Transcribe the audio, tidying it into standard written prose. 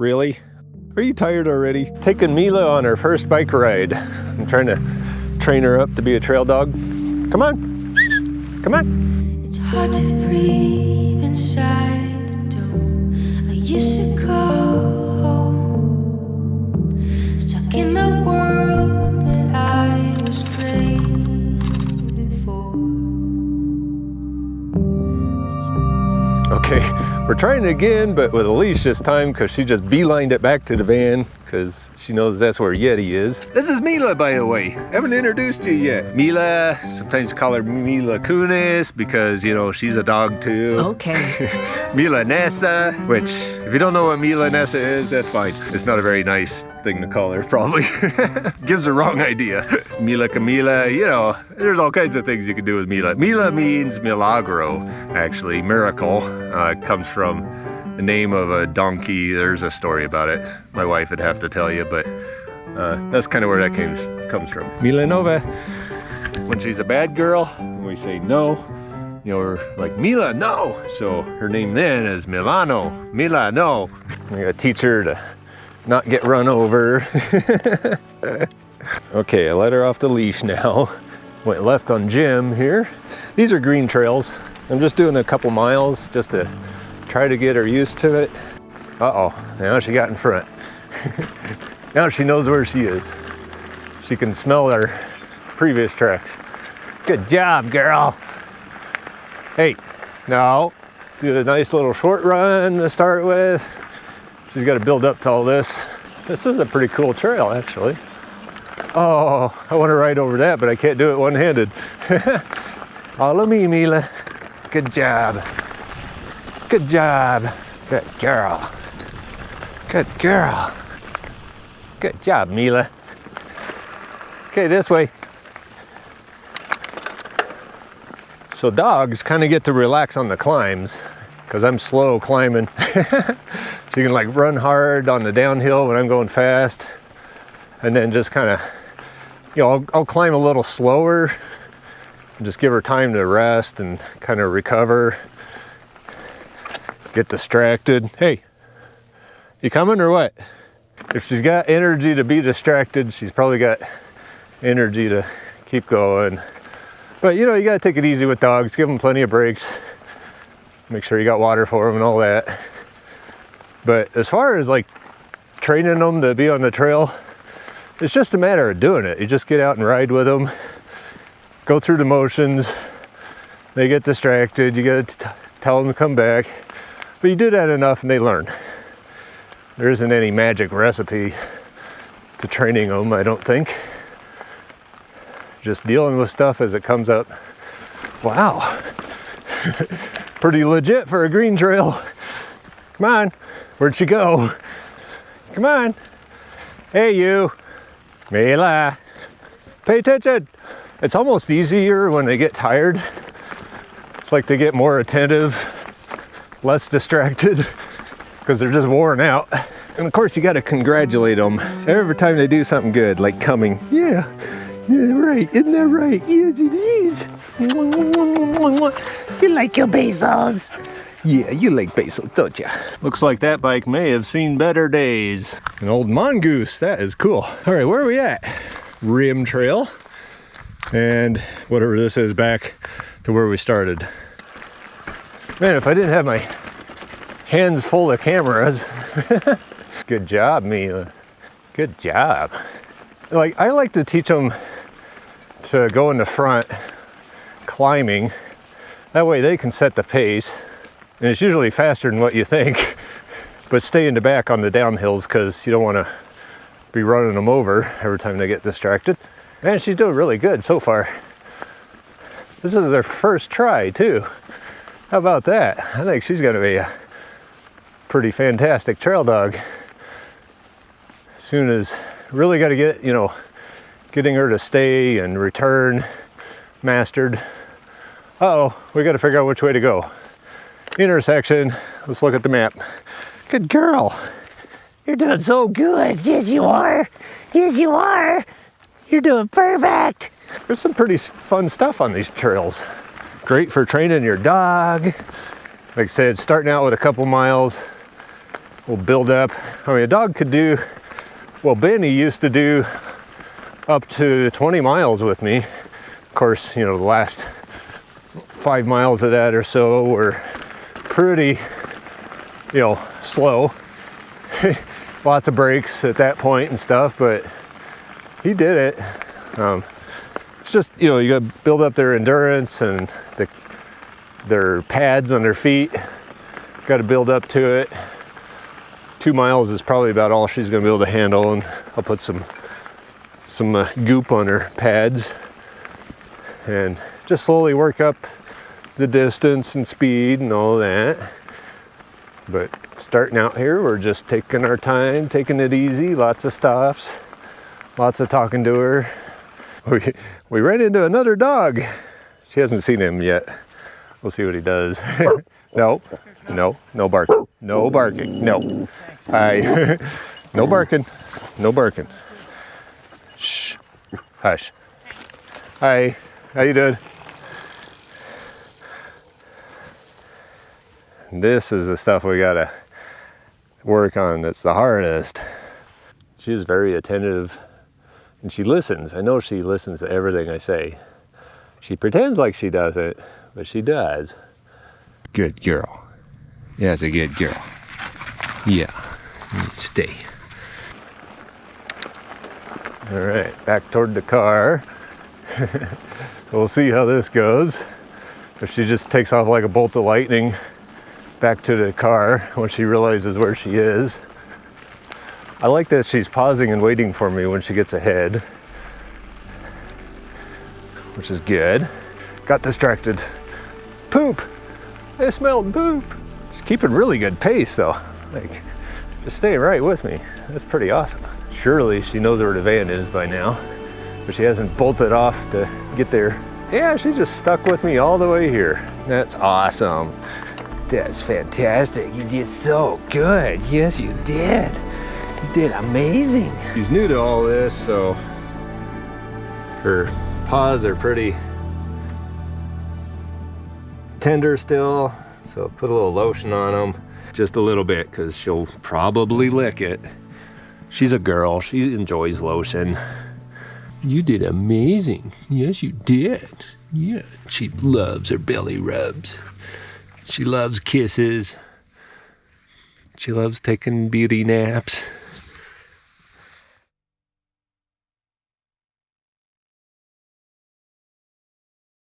Really? Are you tired already? Taking Mila on her first bike ride. I'm trying to train her up to be a trail dog. Come on. Come on. It's hard to breathe inside the dome. I used to go home, stuck in the world that I was craving for. Okay, we're trying again, but with a leash this time because she just beelined it back to the van because she knows that's where Yeti is. This is Mila, by the way. Haven't introduced you yet. Mila, sometimes call her Mila Kunis because, you know, she's a dog too. Okay. Mila Nessa, which if you don't know what Mila Nessa is, that's fine. It's not a very nice thing to call her, probably. Gives the wrong idea. Mila Camila, you know, there's all kinds of things you can do with Mila. Mila means milagro, actually, miracle. It comes from the name of a donkey. There's a story about it. My wife would have to tell you, but that's kind of where that comes from. Mila Nova. When she's a bad girl, we say no. You know, we're like, Mila, no! So her name then is Milano. Mila, no. We gotta teach her to not get run over. Okay, I let her off the leash now. Went left on Jim here. These are green trails. I'm just doing a couple miles just to try to get her used to it. Uh-oh, now she got in front. Now she knows where she is. She can smell our previous tracks. Good job, girl. Hey, no, do a nice little short run to start with. She's got to build up to all this. This is a pretty cool trail, actually. Oh, I want to ride over that, but I can't do it one-handed. Follow me, Mila. Good job. Good job. Good girl. Good girl. Good job, Mila. Okay, this way. So dogs kind of get to relax on the climbs because I'm slow climbing. So you can like run hard on the downhill when I'm going fast. And then just kind of, you know, I'll climb a little slower and just give her time to rest and kind of recover. Get distracted. Hey, you coming or what? If she's got energy to be distracted, she's probably got energy to keep going. But you know, you gotta take it easy with dogs, give them plenty of breaks. Make sure you got water for them and all that. But as far as like training them to be on the trail, it's just a matter of doing it. You just get out and ride with them, go through the motions. They get distracted, you gotta tell them to come back. But you do that enough and they learn. There isn't any magic recipe to training them, I don't think. Just dealing with stuff as it comes up. Wow. Pretty legit for a green trail. Come on. Where'd she go? Come on. Hey, you. Mila. Pay attention. It's almost easier when they get tired. It's like they get more attentive, less distracted, because they're just worn out. And of course, you got to congratulate them every time they do something good, like coming. Yeah. Yeah, right. Isn't that right? Yes, it is. You like your bezels? Yeah, you like bezels, don't you? Looks like that bike may have seen better days. An old mongoose. That is cool. All right, where are we at? Rim Trail. And whatever this is, back to where we started. Man, if I didn't have my hands full of cameras. Good job, Mila. Good job. Like, I like to teach them to go in the front climbing. That way they can set the pace. And it's usually faster than what you think. But stay in the back on the downhills because you don't want to be running them over every time they get distracted. Man, she's doing really good so far. This is her first try too. How about that? I think she's going to be a pretty fantastic trail dog. As soon as really got to get, you know, getting her to stay and return mastered. Uh-oh, we got to figure out which way to go. Intersection. Let's look at the map. Good girl. You're doing so good. Yes, you are. Yes, you are. You're doing perfect. There's some pretty fun stuff on these trails. Great for training your dog. Like I said, starting out with a couple miles. we'll build up. I mean, a dog could do, well, Benny used to do up to 20 miles with me. Of course, you know, the last 5 miles of that or so were pretty, you know, slow. Lots of breaks at that point and stuff, but he did it. It's just, you know, you gotta build up their endurance and their pads on their feet. Got to build up to it. 2 miles is probably about all she's gonna be able to handle, and I'll put some goop on her pads and just slowly work up the distance and speed and all that. But starting out here, we're just taking our time, taking it easy, lots of stops, lots of talking to her. We ran into another dog. She hasn't seen him yet. We'll see what he does. No barking. No barking. No. Hi. No barking. No barking. Shh. Hush. Hi. How you doing? This is the stuff we gotta work on that's the hardest. She's very attentive and she listens. I know she listens to everything I say. She pretends like she doesn't, but she does. Good girl. Yeah, it's a good girl. Yeah, stay. All right, back toward the car. We'll see how this goes. If she just takes off like a bolt of lightning back to the car when she realizes where she is. I like that she's pausing and waiting for me when she gets ahead, which is good. Got distracted. Poop! I smelled poop. She's keeping really good pace though. Like, just staying right with me. That's pretty awesome. Surely she knows where the van is by now, but she hasn't bolted off to get there. Yeah, she just stuck with me all the way here. That's awesome. That's fantastic. You did so good. Yes, you did. You did amazing. She's new to all this, so her paws are pretty tender still. So put a little lotion on them, just a little bit, because she'll probably lick it. She's a girl. She enjoys lotion. You did amazing. Yes, you did. Yeah, she loves her belly rubs. She loves kisses. She loves taking beauty naps.